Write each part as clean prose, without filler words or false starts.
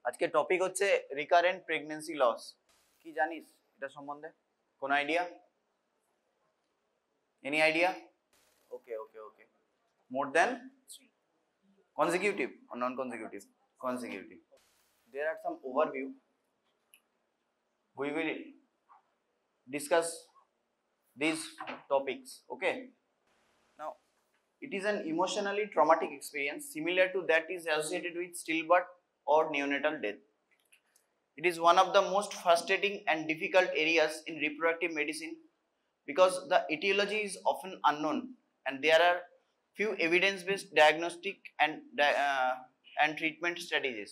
আজকে টপিক হচ্ছে recurrent pregnancy loss. কি জানিস এটা সম্বন্ধে? কোন idea? Any idea? Okay okay okay. More than consecutive or non-consecutive? Consecutive. There are some overview. We will discuss these topics. Okay. Now, it is an emotionally traumatic experience similar to that is associated with stillbirth or neonatal death. It is one of the most frustrating and difficult areas in reproductive medicine because the etiology is often unknown and there are few evidence-based diagnostic and treatment strategies.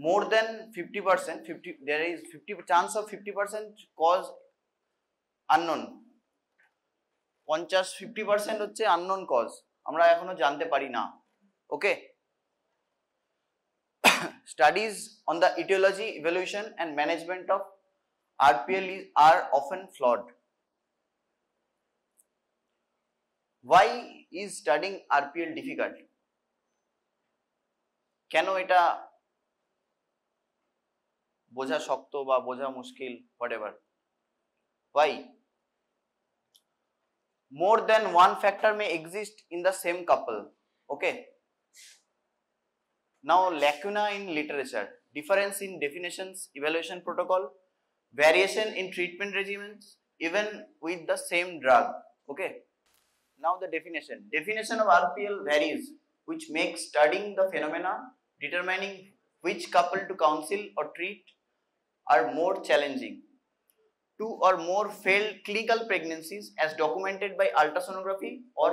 More than 50%, there is 50 chance of 50% cause unknown. 50% হচ্ছে unknown cause, আমরা এখনো জানতে পারি না। Okay. Studies on the etiology, evaluation and management of RPL are often flawed. Why is studying RPL difficult? কেন এটা বোঝা শক্ত বা বোঝা মুশকিল, whatever? Why? More than one factor may exist in the same couple. Okay. Now, lacuna in literature, difference in definitions, evaluation protocol, variation in treatment regimens, even with the same drug. Okay. Now the definition. Definition of RPL varies, which makes studying the phenomena, determining which couple to counsel or treat are more challenging. 2 or more failed clinical pregnancies as documented by ultrasonography or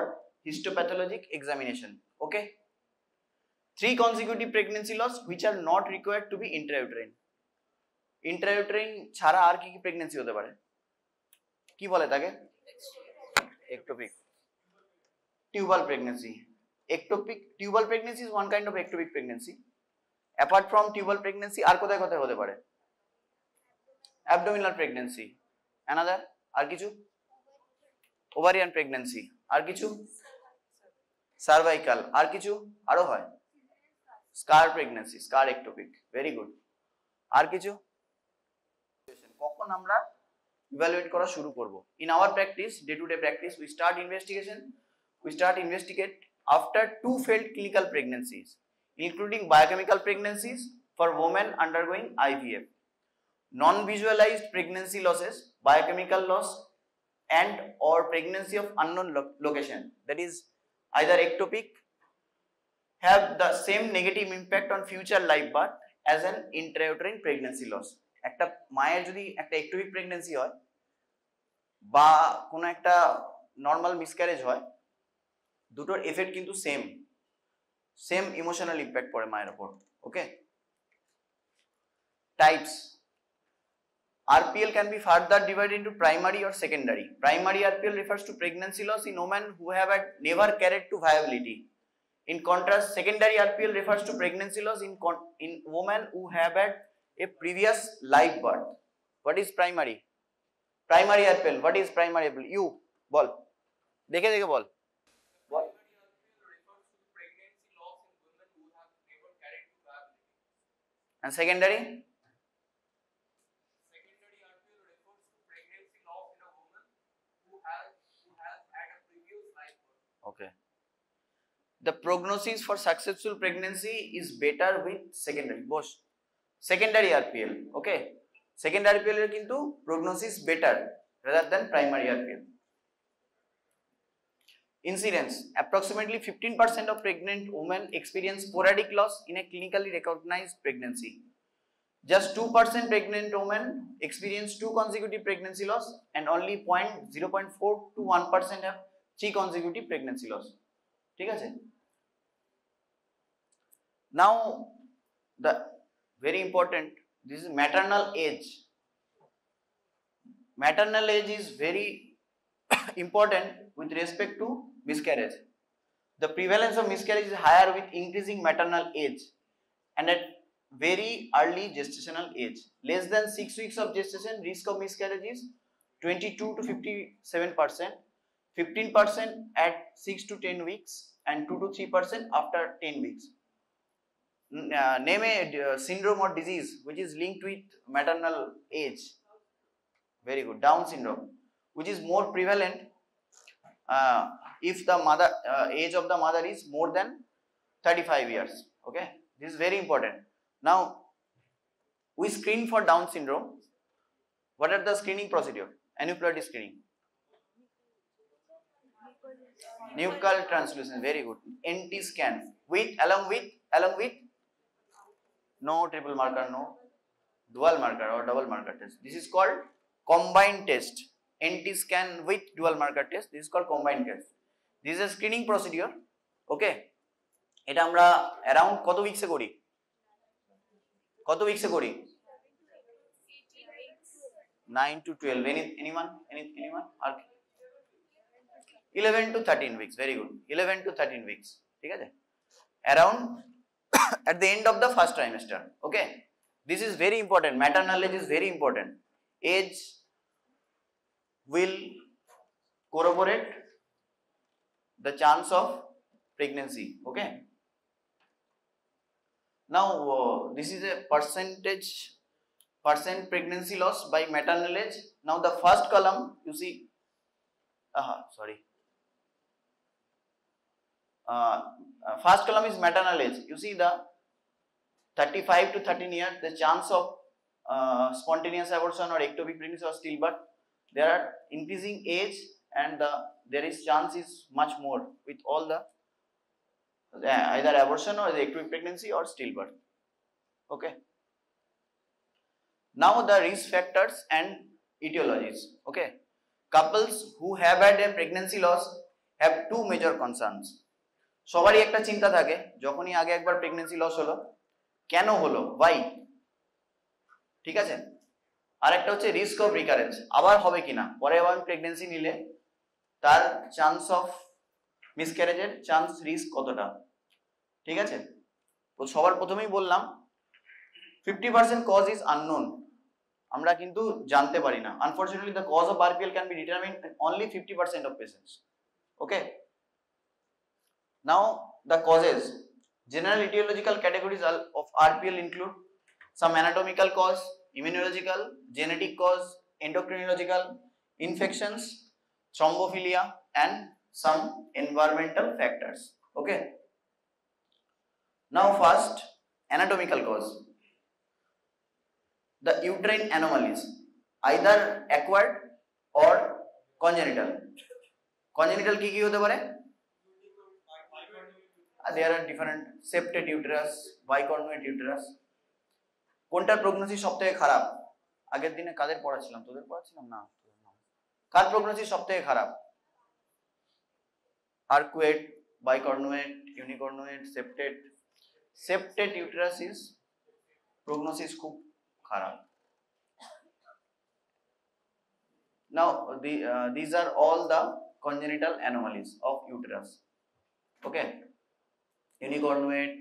histopathologic examination. Okay. 3 consecutive pregnancy loss which are not required to be intrauterine. Intrauterine ছাড়া আর কি pregnancy হতে পারে? কি বলে তাকে? Ectopic. Tubal pregnancy. Ectopic tubal pregnancy is one kind of ectopic pregnancy. Apart from tubal pregnancy, আর কোথায় কোথায় হতে পারে? Abdominal pregnancy. Another? আর কিছু? Ovarian pregnancy. আর কিছু? Cervical. আর কিছু? আরো হয়? Scar pregnancy, scar ectopic. Very good. আর কিছু? কখন আমরা evaluate করা শুরু করব? In our practice, day-to-day practice, we start investigate after 2 failed clinical pregnancies, including biochemical pregnancies for women undergoing IVF, non-visualized pregnancy losses, biochemical loss, and or pregnancy of unknown location, that is either ectopic, have the same negative impact on future live birth as an intrauterine pregnancy loss. একটা মায়ের যদি একটা ectopic pregnancy হয় বা কোনো একটা normal miscarriage হয়, দুটোর এফেক্ট কিন্তু সেম ইমোশনাল ইম্প্যাক্ট পড়ে মায়ের উপর। Okay. Types RPL can be further divided into primary or secondary. Primary RPL refers to pregnancy loss in women who have never carried to viability. In contrast, secondary RPL refers to pregnancy loss in women who have had a previous live birth. What is primary? Primary RPL. What is primary RPL? You bol. দেখে বল। What? And secondary? Secondary RPL refers to pregnancy loss in a woman who has had a previous live birth. Okay. The prognosis for successful pregnancy is better with secondary. Both. Secondary RPL. Okay. Secondary RPL এর কিন্তু prognosis better rather than primary RPL. Incidence. Approximately 15% of pregnant women experience sporadic loss in a clinically recognized pregnancy. Just 2% pregnant women experience 2 consecutive pregnancy loss and only 0.4 to 1% have 3 consecutive pregnancy loss. ঠিক আছে? Now the very important, this is maternal age. Maternal age is very important with respect to miscarriage. The prevalence of miscarriage is higher with increasing maternal age and at very early gestational age. Less than 6 weeks of gestation, risk of miscarriage is 22 to 57%, 15% at 6 to 10 weeks and 2 to 3% after 10 weeks. name a syndrome or disease which is linked with maternal age. Very good. Down syndrome, which is more prevalent if the mother age of the mother is more than 35 years. Okay, this is very important. Now we screen for Down syndrome. What are the screening procedure? Aneuploidy screening, nuchal translucence. Very good. NT scan with along with no triple marker, no dual marker or double marker test. This is called combined test. NT scan with dual marker test. This is called combined test. This is a screening procedure. Okay, এটা আমরা around কত weeks এ করি? কত weeks এ করি? 9 to 12. Anyone? 11 to 13 weeks. Very good. 11 to 13 weeks. ঠিক আছে? Around at the end of the first trimester. Okay, this is very important. Maternal age is very important. Age will corroborate the chance of pregnancy. Okay, now this is a percent pregnancy loss by maternal age. Now the first column you see, first column is maternal age. You see the 35 to 13 years, the chance of spontaneous abortion or ectopic pregnancy or stillbirth, there are increasing age and there is chance is much more with all the either abortion or the ectopic pregnancy or stillbirth. Okay, now the risk factors and etiologies. Okay, couples who have had a pregnancy loss have two major concerns. সবারই একটা চিন্তা থাকে যখনই আগে একবার pregnancy loss হলো, কেন হলো, why, ঠিক আছে। আর একটা হচ্ছে রিস্ক অফ রিকারেন্স, আবার হবে কিনা, পরে আবার প্রেগন্যান্সি নিলে তার চান্স অফ মিসক্যারেজের চান্স রিস্ক কতটা, ঠিক আছে। তো সবার প্রথমেই বললাম 50% কজ ইজ আননোন, আমরা কিন্তু জানতে পারি না। Unfortunately the cause of RPL can be determined only 50% of patients. Okay, now the causes. General etiological categories of RPL include some anatomical cause, immunological, genetic cause, endocrinological, infections, thrombophilia and some environmental factors. Okay, now first anatomical cause. The uterine anomalies, either acquired or congenital. Congenital কি কি হতে পারে? There are different septate uterus, bicornuate uterus. কোনটার prognosis সবথেকে খারাপ? আগের দিনে কাদের পড়াছিলাম, তোদের পড়াছিলাম না? কার প্রগনোসিস সবথেকে খারাপ? arcuate, bicornuate, unicornuate, septate. Septate uterus is prognosis খুব খারাপ। Now these are all the congenital anomalies of uterus. Okay, unicornuate,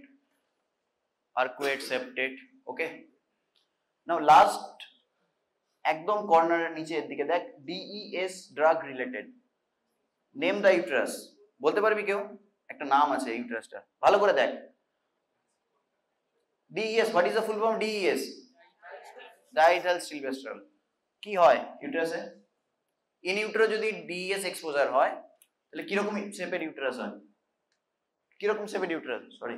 arcuate, septate. Okay, now last একদম কর্নারের নিচের দিকে দেখ, DES drug related. Name the uterus. বলতে পারবি কেউ? একটা নাম আছে ইউটেরাসটা, ভালো করে দেখ। DES, what is the full form? DES, diethylstilbestrol. কি হয় ইউটেরাসে? ইন ইউটেরো যদি DES এক্সপোজার হয় তাহলে কিরকম শেপের ইউটেরাস হয়? কিরকম শেপেড ইউটেরাস, সরি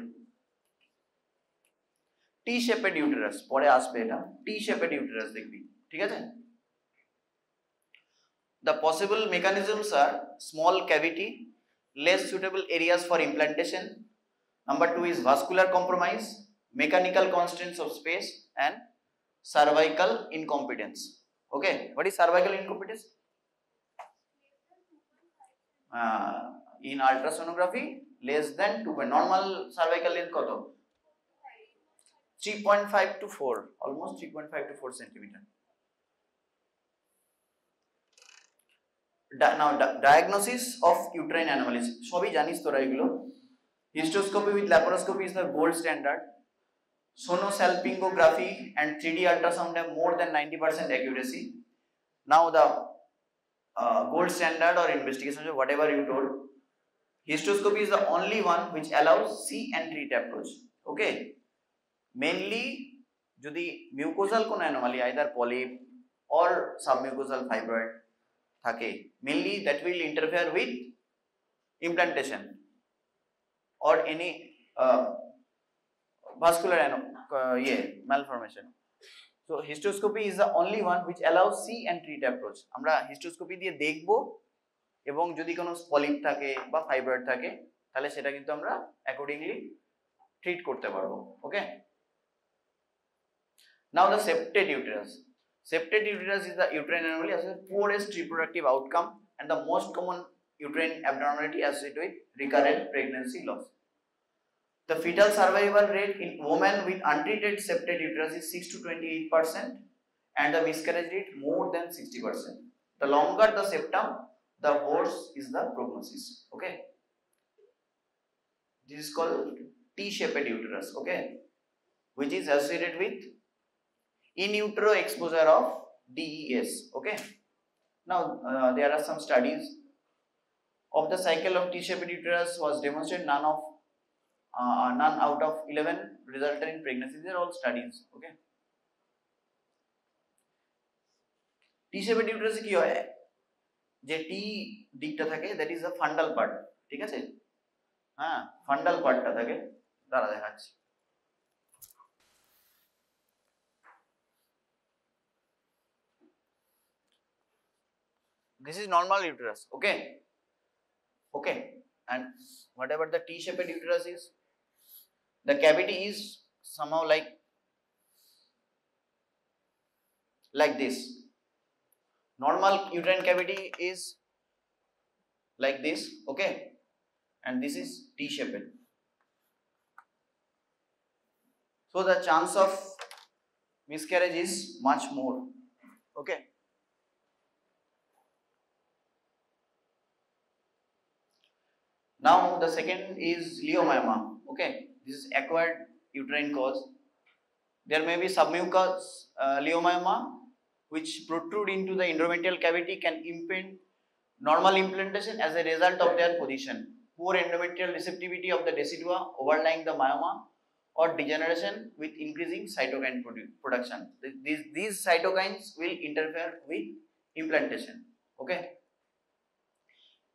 টি শেপেড ইউটেরাস, পরে আসবে এটা, টি শেপেড ইউটেরাস দেখবি, ঠিক আছে। The possible mechanisms are small cavity, less suitable areas for implantation. Number 2 is vascular compromise, mechanical constraints of space and cervical incompetence. Okay, what is cervical incompetence? In ultrasonography less than 2, normal cervical length কত? 3.5 to 4, almost 3.5 to 4 centimeter. Now diagnosis of uterine anomalies, সবই জানিস তোরা এগুলো। Hysteroscopy with laparoscopy is the gold standard. Sonosalpingography and 3D ultrasound have more than 90% accuracy. Now the gold standard or investigation, whatever you told, hysteroscopy is the only one which allows see and treat approach. Okay, mainly যদি mucosal কোনো anomaly either polyp or submucosal fibroid থাকে, mainly that will interfere with implantation or any vascular malformation. So histoscopy is the only one which allows see and treat approach. আমরা hysteroscopy দিয়ে দেখব এবং যদি কোনো polyp থাকে বা ফাইব্রয়েড থাকে তাহলে সেটা কিন্তু আমরা অ্যাকর্ডিংলি ট্রিট করতে পারবো। ওকে, now the septate uterus. Septate uterus is the uterine anomaly as a poorest reproductive outcome and the most common uterine abnormality associated with recurrent pregnancy loss. The fetal survival rate in women with untreated septate uterus is 6 to 28% and the miscarriage rate more than 60%. The longer the septum, the worse is the prognosis. Okay, this is called T-shaped uterus. Okay, which is associated with in utero exposure of DES. Okay, now there are some studies of the cycle of T-shaped uterus was demonstrated. None out of 11 resulted in pregnancy. These are all studies. Okay, T-shaped uterus কি হয়, যে টি দিকটা থাকে that is the fundal part, ঠিক আছে, হ্যাঁ fundal পার্টটা থাকে, দাঁড়া দেখাচ্ছি। This is normal uterus. Okay, and whatever the T-shaped uterus is, the cavity is somehow like this. Normal uterine cavity is like this. Okay, and this is T-shaped. So the chance of miscarriage is much more. Okay, now the second is leiomyoma. Okay, this is acquired uterine cause. There may be submucous leiomyoma which protrude into the endometrial cavity, can impede normal implantation as a result of their position, poor endometrial receptivity of the decidua overlying the myoma, or degeneration with increasing cytokine production. These cytokines will interfere with implantation. Okay,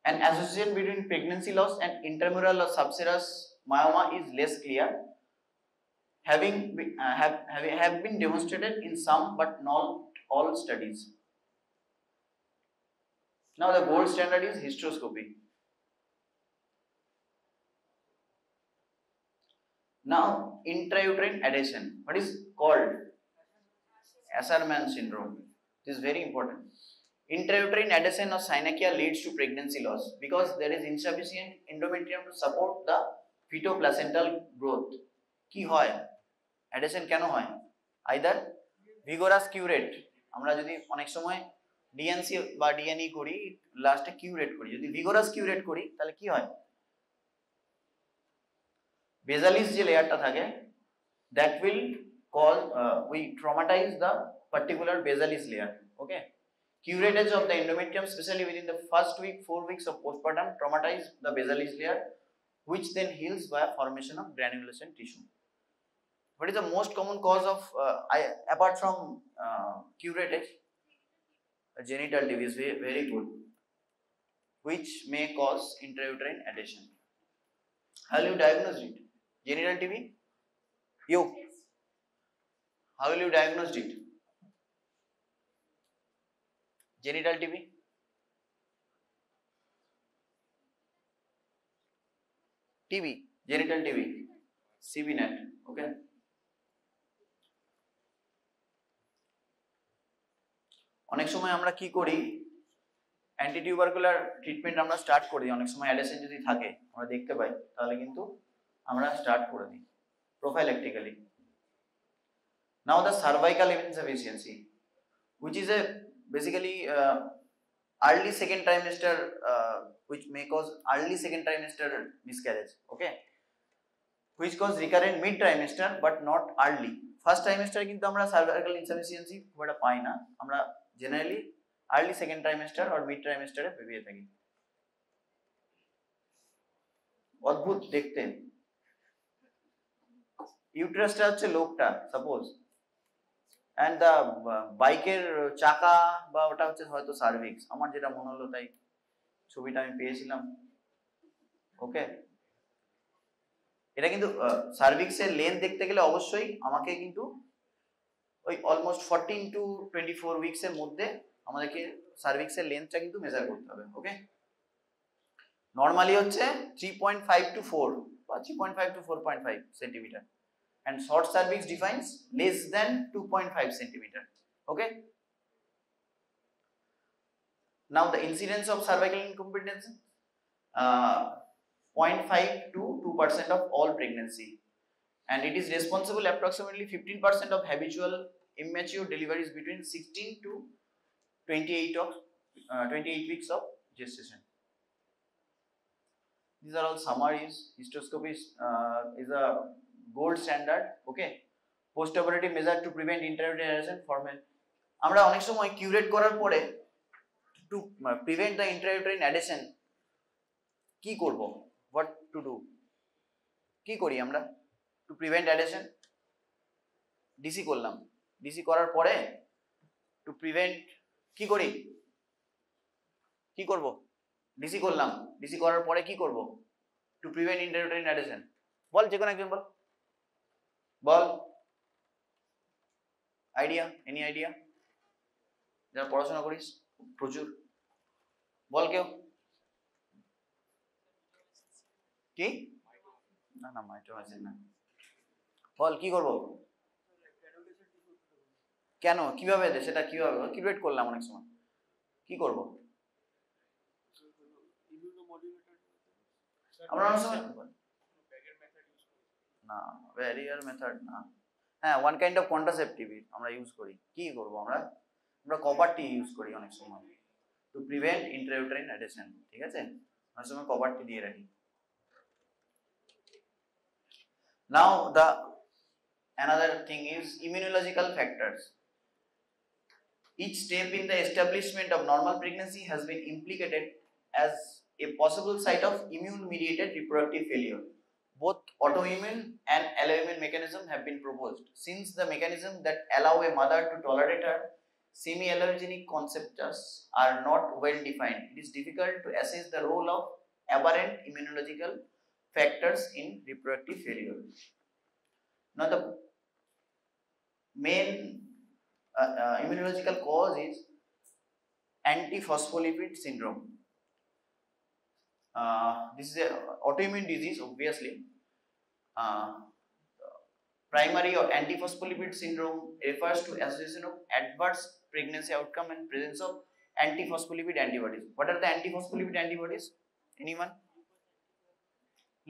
an association between pregnancy loss and intramural or subserous myoma is less clear, have been demonstrated in some but not all studies. Now the gold standard is hysteroscopy. Now intrauterine adhesion, what is called Asherman syndrome. This is very important. Intrauterine adhesion of synechia leads to pregnancy loss because there is insufficient endometrium to support the fetoplacental growth. কি হয়, adhesion কেন হয়? Either vigorous curate, আমরা যদি অনেক সময় DNC বা ডিএনই করি, লাস্টে কিউরেট করি, যদি ভিগোরাস কিউরেট করি তাহলে কি হয়, বেজালিস যে লেয়ারটা থাকে that will cause we traumatize the particular basalis layer. Okay, curettage of the endometrium especially within the first week 4 weeks of postpartum traumatize the basalis layer, which then heals via formation of granulation tissue. What is the most common cause of apart from curettage? Genital TB is very good, which may cause intrauterine adhesion. How will you diagnose it? Genital TB? You? How will you diagnose it? Genital TB? TB, genital TB, CB net. Okay. অনেক সময় আমরা কি করি, antitubercular treatment আমরা start করি, অনেক সময় adhesion যদি থাকে আমরা দেখতে পাই তাহলে কিন্তু আমরা স্টার্ট করে দিই prophylactically. Now the cervical insufficiency, which is a basically early second trimester, which may cause early second trimester miscarriage. Okay, which cause recurrent mid trimester but not early. First trimester কিন্তু আমরা cervical insufficiency খুব একটা পাই না, আমরা generally early second trimester or mid trimester এ পেয়ে থাকি। অদ্ভুত দেখতে, ইউটেরাসটা হচ্ছে লোকটা সাপোজ, অ্যান্ড দ্য বাইকের চাকা বা ওটা হচ্ছে হয়তো সার্ভিক্স, আমার যেটা মনে হলো তাই ছবিটা আমি পেয়েছিলাম। ওকে, এটা কিন্তু সার্ভিক্সের লেন্থ দেখতে গেলে অবশ্যই আমাকে কিন্তু ওই অলমোস্ট 14 to 24 উইকস এর মধ্যে আমাদেরকে সার্ভিক্সের লেন্থটা কিন্তু মেজার করতে হবে। ওকে, নরমালি হচ্ছে 3.5 to 4 বা 3.5 to 4.5 centimetre, and short cervix defines less than 2.5 centimeter. Okay, now the incidence of cervical incompetence, 0.5 to 2% of all pregnancy, and it is responsible approximately 15% of habitual immature deliveries between 16 to 28 weeks of gestation. These are all summaries. Hysteroscopy is a gold standard. Okay, post-operative measure to prevent intrauterine adhesion formation. আমরা অনেক সময় curate করার পরে to prevent the intrauterine adhesion কি করব, what to do, কি করি আমরা to prevent adhesion? ডিসি করলাম, ডিসি করার পরে to prevent কি করি, কি করব, ডিসি করলাম, ডিসি করার পরে কি করব to prevent intrauterine adhesion? বল, যে কোনো একজন বল, বল, আইডিয়া, এনি আইডিয়া, যারা পড়াশোনা করিস প্রচুর, বল কেউ। কি না না মাইটোসিস না, বল কি করব, কেন, কিভাবে, সেটা কিভাবে কিউরেট করলাম অনেক সময়, কি করব আমরা অনেক সময় না, ব্যারিয়ার মেথড না, হ্যাঁ ওয়ান কাইন্ড অফ কন্ট্রাসেপটিভ আমরা ইউজ করি, কি করব আমরা, আমরা কপার টি ইউজ করি অনেক সময় টু প্রিভেন্ট ইন্ট্রাউটেরাইন অ্যাডহেশন, ঠিক আছে, অনেক সময় কপার টি দিয়ে রাখি। Now the another thing is immunological factors. Each step in the establishment of normal pregnancy has been implicated as a possible site of immune-mediated reproductive failure. Both autoimmune and alloimmune mechanisms have been proposed. Since the mechanisms that allow a mother to tolerate her semi-allergenic conceptus are not well defined, it is difficult to assess the role of aberrant immunological factors in reproductive failure. Now the main immunological cause is antiphospholipid syndrome. This is an autoimmune disease, obviously. Primary or antiphospholipid syndrome refers to association of adverse pregnancy outcome and presence of antiphospholipid antibodies. What are the antiphospholipid antibodies? Anyone?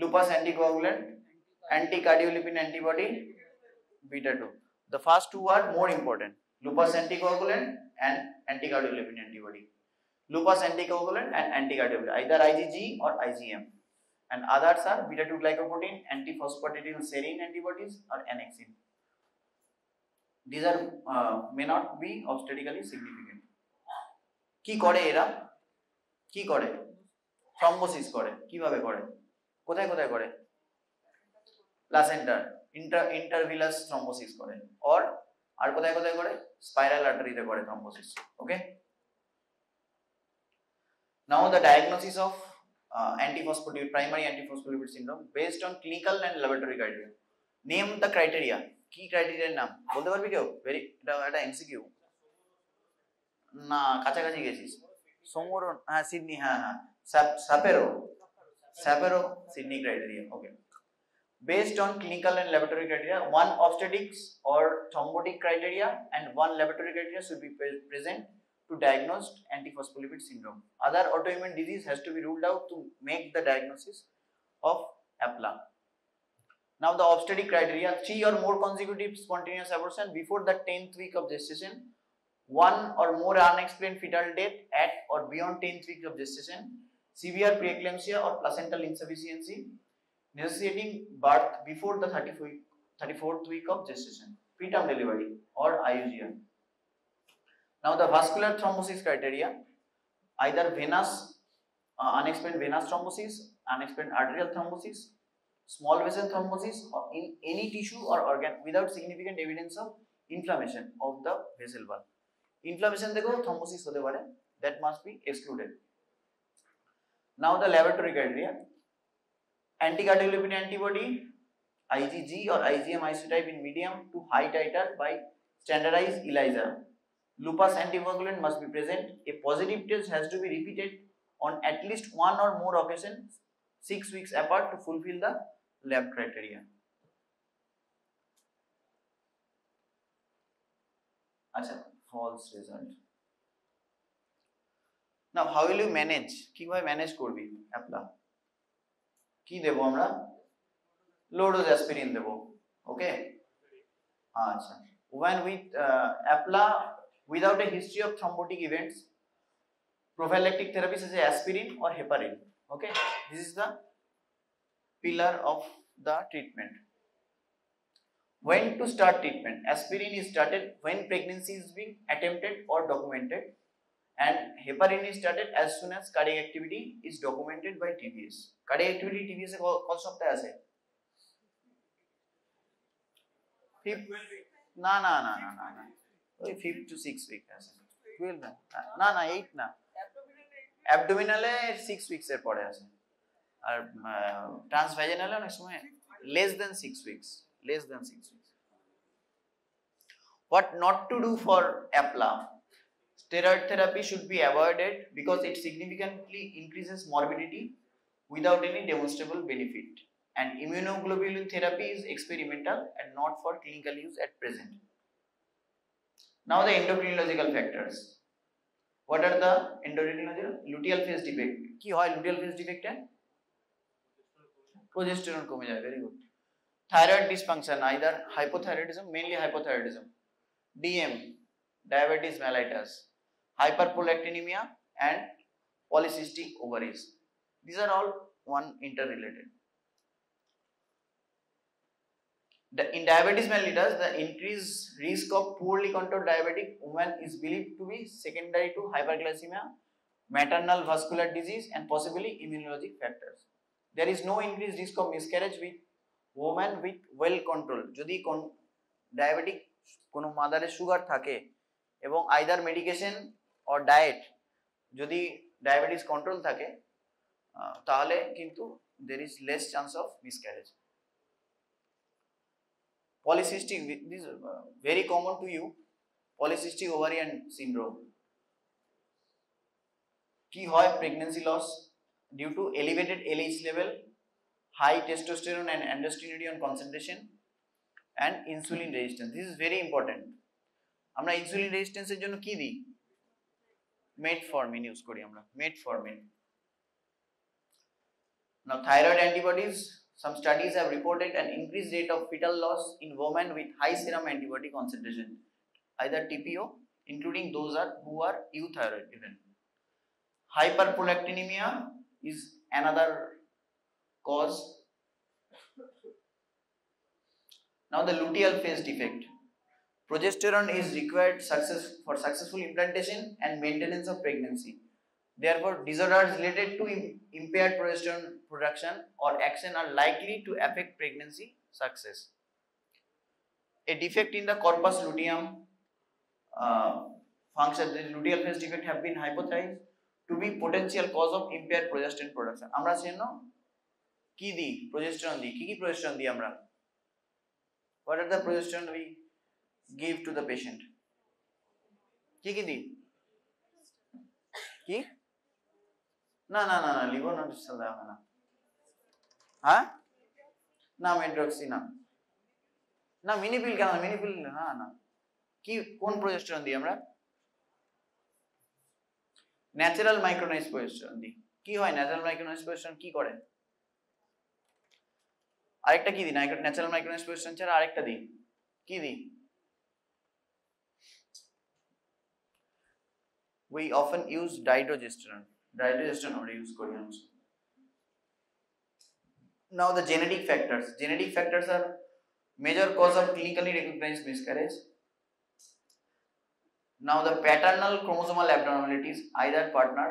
Lupus anticoagulant, anticardiolipin antibody, beta 2. The first two are more important. Lupus anticoagulant and anticardiolipin antibody. Lupus anticoagulant and anticardiolipin, either IgG or IgM, and others are beta 2 glycoprotein, antiphosphatidylserine antibodies or annexin. These are may not be obstetrically significant. কি করে এরা, কি করে, thrombosis করে, কিভাবে করে, কোথায় কোথায় করে, প্লাসেন্টার ইন্টারভিলাস থ্রম্বোসিস করে, আর কোথায় কোথায় করে, স্পাইরাল আর্টারিতে করে thrombosis. Okay, now the diagnosis of antiphospholipid, primary antiphospholipid syndrome based on clinical and laboratory criteria. Name the criteria. কি ক্রাইটেরিয়ার নাম বলতে পারবি কেউ? ভেরি, এটা এমসিকিউ না, কাছাকাছি গেছিস। সমরন, হ্যাঁ সিডনি, হ্যাঁ হ্যাঁ স্যাপেরো Sydney criteria. Okay, based on clinical and laboratory criteria, one obstetrics or thrombotic criteria and one laboratory criteria should be present to diagnose antiphospholipid syndrome. Other autoimmune disease has to be ruled out to make the diagnosis of APLA. Now the obstetric criteria: 3 or more consecutive spontaneous abortion before the 10th week of gestation, 1 or more unexplained fetal death at or beyond 10th week of gestation, severe preeclampsia or placental insufficiency necessitating birth before the 34th week of gestation, preterm delivery or IUGM. Now the vascular thrombosis criteria: either venous unexplained venous thrombosis, unexplained arterial thrombosis, small vessel thrombosis in any tissue or organ without significant evidence of inflammation of the vessel wall. Inflammation দেখো thrombosis হতে পারে, that must be excluded. Now the laboratory criteria: anticoagulopathy antibody IgG or IgM isotype in medium to high titer by standardized ELISA. Lupus anticoagulant must be present. A positive test has to be repeated on at least one or more occasions 6 weeks apart to fulfill the lab criteria. Acha, false result. Now how will you manage? কিভাবে manage করবি অ্যাপলা? কি দেব আমরা? low dose aspirin দেব, ওকে? আচ্ছা, when with APLA without a history of thrombotic events, prophylactic therapies such as aspirin or heparin, okay? This is the pillar of the treatment. When to start treatment? Aspirin is started when pregnancy is being attempted or documented, and heparin is started as soon as cardiac activity is documented by TBS. Cardiac activity TBS এ কত সপ্তাহে আছে? না না না না না না, ওই 5 to 6 উইক আছে। 12 না না 8 না, অ্যাবডোমিনালে 6 উইকস এর পরে আছে, আর ট্রান্সভ্যাজিনালে অনেক সময় less than 6 weeks. What not to do for APLA? Steroid therapy should be avoided because it significantly increases morbidity without any demonstrable benefit, and immunoglobulin therapy is experimental and not for clinical use at present. Now the endocrinological factors. What are the endocrinological? Luteal phase defect. কি হয় luteal phase defect এ? Progesterone কমে যায়, very good. Thyroid dysfunction, either hypothyroidism, mainly hypothyroidism, DM, diabetes mellitus, hyperprolactinemia, and polycystic ovaries. These are all one interrelated. In diabetes mellitus, the increased risk of poorly controlled diabetic woman is believed to be secondary to hyperglycemia, maternal vascular disease, and possibly immunologic factors. There is no increased risk of miscarriage with woman with well control. যদি diabetic কোনো মাদারের sugar থাকে এবং either medication or diet যদি diabetes control থাকে, তাহলে কিন্তু there is less chance of miscarriage. Polycystic, this is very common to you, polycystic ovarian syndrome. কি হয়? Pregnancy loss due to elevated LH level, high testosterone and androstenedione concentration, and insulin resistance. This is very important. আমরা insulin resistance এর জন্য কি দিই? metformin use করি আমরা, metformin. Now thyroid antibodies, some studies have reported an increased rate of fetal loss in women with high serum antibody concentration, either TPO, including those who are euthyroid even. Hyperprolactinemia is another cause. Now the luteal phase defect. Progesterone is required for successful implantation and maintenance of pregnancy. Therefore, disorders related to impaired progesterone production or action are likely to affect pregnancy success. A defect in the corpus luteum function, the luteal phase defect have been hypothesized to be potential cause of impaired progesterone production. আমরা জানি কি দিই? progesterone দিই। কি progesterone দিই আমরা? What are the progesterone we give to the patient? কি দিই? কি? না না না না, লিভোনস্টাল দেওয়া হয় না। হ্যাঁ না, মেড্রক্সি না, না মিনিপিল কেন? মিনিপিল না না। কি কোন প্রজেস্টেরন দিই আমরা? ন্যাচারাল মাইক্রোনাইজ প্রজেস্টেরন দিই। কি হয় ন্যাচারাল মাইক্রোনাইজ প্রজেস্টেরন কি করে? আরেকটা কি দিই? ন্যাচারাল মাইক্রোনাইজ প্রজেস্টেরন ছাড়া আরেকটা দিই। কি দিই? We often use dydrogesterone. Dydrogesterone আমরা ইউজ করি আমরা। Now the genetic factors. Genetic factors are major cause of clinically recognized miscarriage. Now the paternal chromosomal abnormalities, either partner,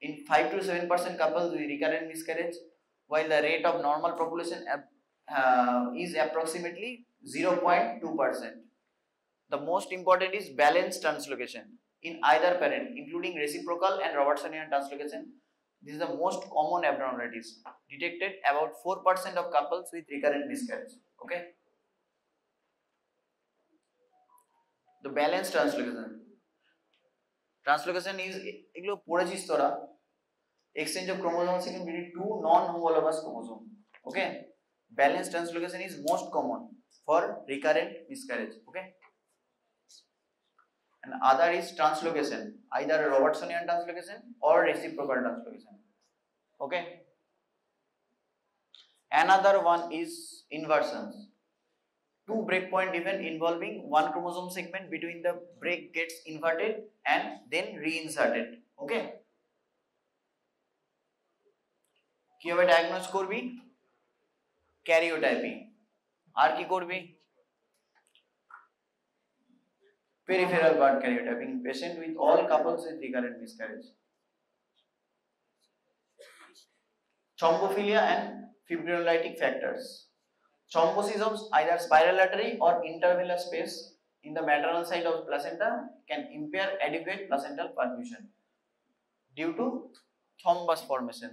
in 5 to 7% couples with recurrent miscarriage, while the rate of normal population is approximately 0.2%. The most important is balanced translocation in either parent, including reciprocal and Robertsonian translocation. This is the most common abnormalities detected about 4% of couples with recurrent miscarriage. Okay. The balanced translocation. Translocation is এগুলো পড়েছিস তোরা, exchange of chromosomes between two non-homologous chromosomes. Okay. Balanced translocation is most common for recurrent miscarriage. Okay. And other is translocation, either Robertsonian translocation or reciprocal translocation. Okay. Another one is inversions. Two breakpoint event involving one chromosome segment between the break gets inverted and then reinserted. Okay. কিভাবে diagnose করবি? ক্যারিওটাইপিং। আর কি করবি? Peripheral blood karyotyping in patient with all couples with recurrent miscarriage. Thrombophilia and fibrinolytic factors. Thrombosis of either spiral or intervillous space in the maternal side of placenta can impair adequate placental perfusion due to thrombus formation.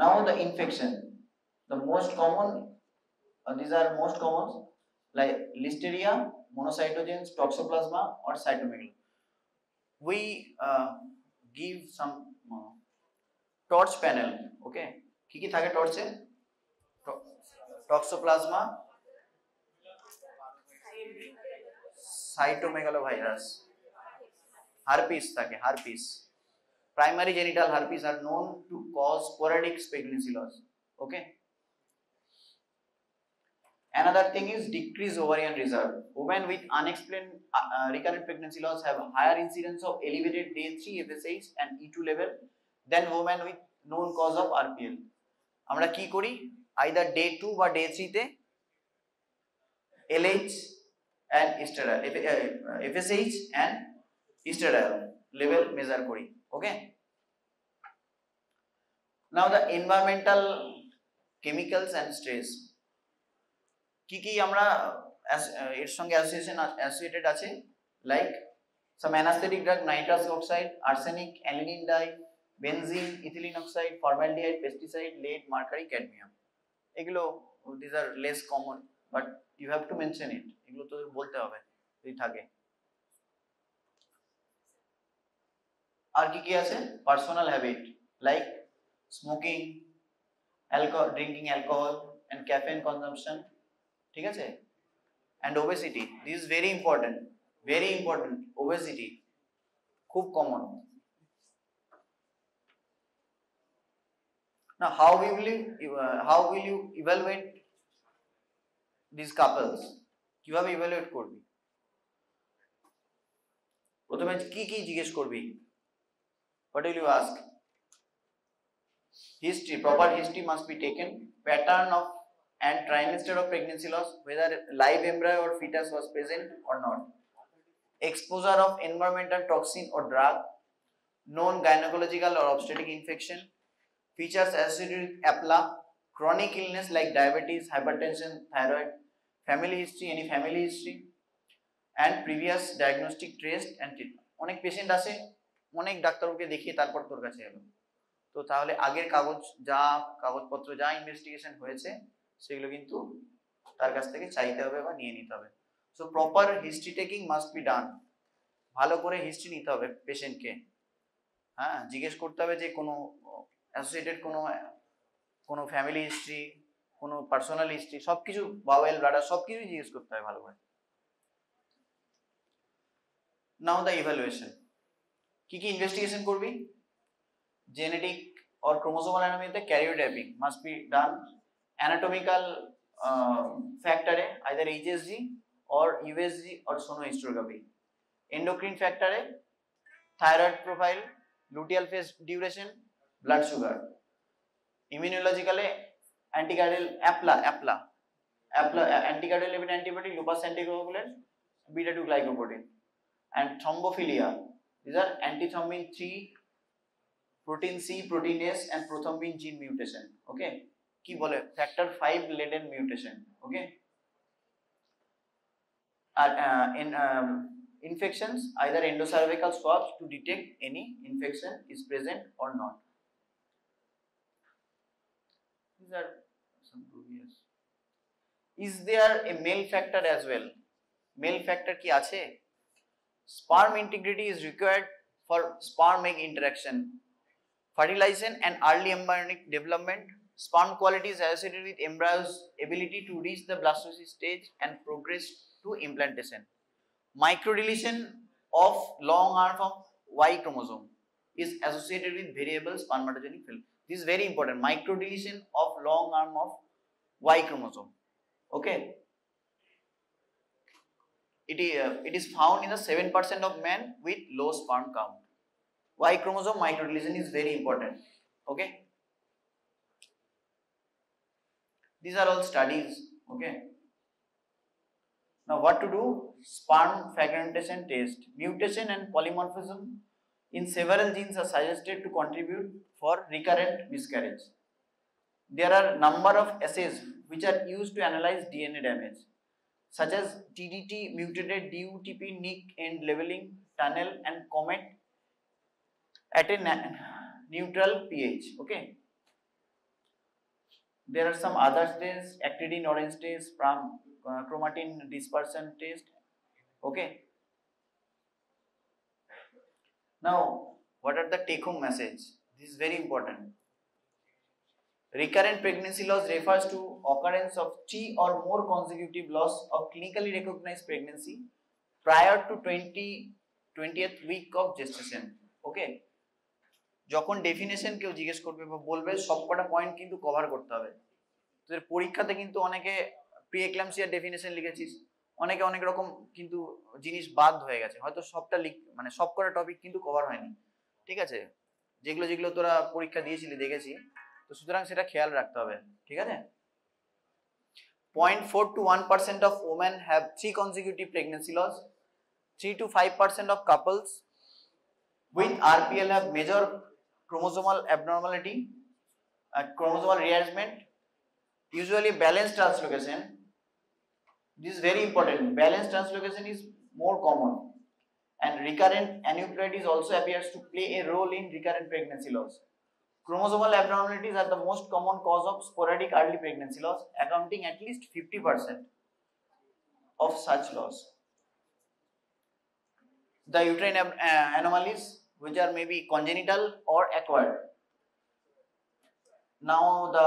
Now the infection. The most common, these are most common, like Listeria, monocytogenes, Toxoplasma or cytomegalovirus. We give some torch panel. Okay, কি কি থাকে টর্চে? Toxoplasma, cytomegalovirus, herpes থাকে, herpes. Primary genital herpes are known to cause sporadic pregnancy loss. Okay. Another thing is decreased ovarian reserve. Women with unexplained recurrent pregnancy loss have higher incidence of elevated day 3 FSH and E2 level than women with known cause of RPL. আমরা কি করি? Either day 2 বা day 3 তে LH and estradiol, FSH and estradiol level measure করি. Okay. Now the environmental chemicals and stress. কি কি আমরা এর সঙ্গে associated আছে, like some anesthetic drug, nitrous oxide, arsenic, aniline dye, benzene, ethylene oxide, formaldehyde, pesticide, lead, mercury, cadmium. এগুলো these are less common, but you have to mention it. এগুলো তো বলতে হবে যদি থাকে। আর কি কি আছে? Personal habit like smoking, alcohol, drinking alcohol and caffeine consumption. ঠিক আছে? And obesity. This is very important. Obesity খুব common. Now how will you evaluate these couples? কিভাবে evaluate করবি? প্রথমে কি কি জিজ্ঞেস করবি? What will you ask? History. Proper history must be taken. Pattern of and trimester of pregnancy loss, whether live embryo or fetus was present or not. Exposure of environmental toxin or drug, known gynecological or obstetric infection, features associated with APLA, chronic illness like diabetes, hypertension, thyroid, family history, any family history, and previous diagnostic test and treatment. অনেক patient আছে, অনেক ডাক্তারকে দেখিয়ে তারপর তোর কাছে এলো, তো তাহলে আগের কাগজপত্র যা ইনভেস্টিগেশন হয়েছে সেগুলো কিন্তু তার কাছ থেকে চাইতে হবে বা নিয়ে নিতে হবে। So proper history taking must be done. ভালো করে হিস্ট্রি নিতে হবে পেশেন্টকে, হ্যাঁ, জিজ্ঞেস করতে হবে যে কোনো অ্যাসোসিয়েটেড কোনো ফ্যামিলি হিস্ট্রি, কোনো পার্সোনাল হিস্ট্রি, সবকিছু, বাওয়েল, ব্লাডার সবকিছুই জিজ্ঞেস করতে হবে ভালো করে। নাও দ্য ইভ্যালুয়েশন। কি কি ইনভেস্টিগেশন করবি? Genetic or chromosomal anatomy, the karyotyping must be done. Anatomical factor either HSG or USG or sonohysterography. Endocrine factor thyroid profile, luteal phase duration, blood sugar. Immunologically anticardial APLA anticardial leptin antibody, lupus anticoagulant, beta 2 glycoprotein. And thrombophilia, these are antithrombin 3 protein C, protein S and prothrombin gene mutation. Okay, কি বলে factor 5 laden mutation. Okay, in infections, either endocervical swabs to detect any infection is present or not. These are some previous. Is there a male factor as well? Male factor ki ache? Sperm integrity is required for sperm-egg interaction, fertilization and early embryonic development. Sperm quality is associated with embryo's ability to reach the blastocyst stage and progress to implantation. Microdeletion of long arm of Y chromosome is associated with variable spermatogenic film. This is very important. Microdeletion of long arm of Y chromosome. Okay. It is found in the 7% of men with low sperm count. Y chromosome microdeletion is very important. Okay. These are all studies. Okay. Now what to do? Sperm fragmentation test. Mutation and polymorphism in several genes are suggested to contribute for recurrent miscarriage. There are number of assays which are used to analyze DNA damage, such as TDT, mutated DUTP, nick end leveling, tunnel and comet at a neutral pH. Okay. There are some other tests, actinium orange test, chromatin dispersion test. Okay. Now, what are the take-home message? This is very important. Recurrent pregnancy loss refers to occurrence of 3 or more consecutive loss of clinically recognized pregnancy prior to 20th week of gestation. Okay. যখন definition কেউ জিজ্ঞেস করবে বা বলবে সবকটা point কিন্তু cover করতে হবে। তোদের পরীক্ষাতে কিন্তু অনেকে প্রি এক্লাম্পসিয়ার ডেফিনেশন লিখেছিস, অনেকে অনেক রকম কিন্তু জিনিস বাদ হয়ে গেছে, হয়তো সবটা মানে সবকটা টপিক কিন্তু কভার হয়নি। ঠিক আছে, যেগুলো যেগুলো তোরা পরীক্ষা দিয়েছিলি দেখেছি, তো সুতরাং সেটা খেয়াল রাখতে হবে। ঠিক আছে। 0.4 to 1% of women have 3 consecutive pregnancy loss. 3 to 5% of couples with RPL have major chromosomal abnormality, chromosomal rearrangement, usually balanced translocation. This is very important. Balanced translocation is more common, and recurrent aneuploidies also appears to play a role in recurrent pregnancy loss. Chromosomal abnormalities are the most common cause of sporadic early pregnancy loss, accounting at least 50% of such loss. The uterine anomalies, which are maybe congenital or acquired. Now the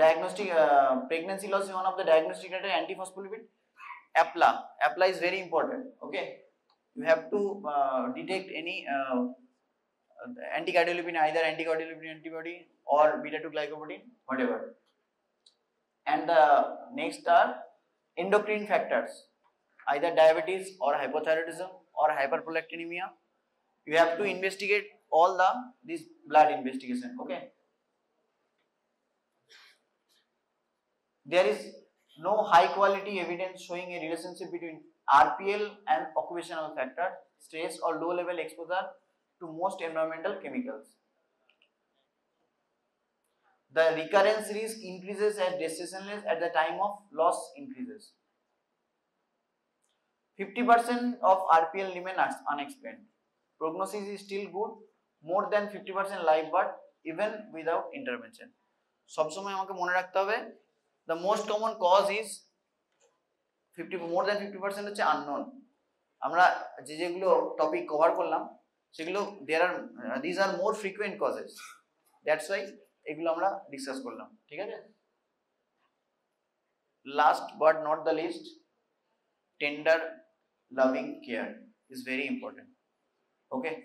diagnostic pregnancy loss is one of the diagnostic criteria. Antiphospholipid APLA is very important. Okay, you have to detect any anticardiolipin, either anticardiolipin antibody or beta 2 glycoprotein, whatever. And the next are endocrine factors, either diabetes or hypothyroidism or hyperprolactinemia. You have to investigate all this blood investigation. Okay. There is no high quality evidence showing a relationship between RPL and occupational factor, stress or low level exposure to most environmental chemicals. The recurrence risk increases as gestation at the time of loss increases. 50% of RPL remain unexplained. Prognosis is still good, more than 50% live birth even without intervention. সবসময় আমাকে মনে রাখতে হবে, the most common cause is more than 50% হচ্ছে unknown. আমরা যেগুলো topic cover করলাম সেগুলো these are more frequent causes. That's why এগুলো আমরা ডিসকাস করলাম। ঠিক আছে। Last but not the least, tender loving care is very important. Okay.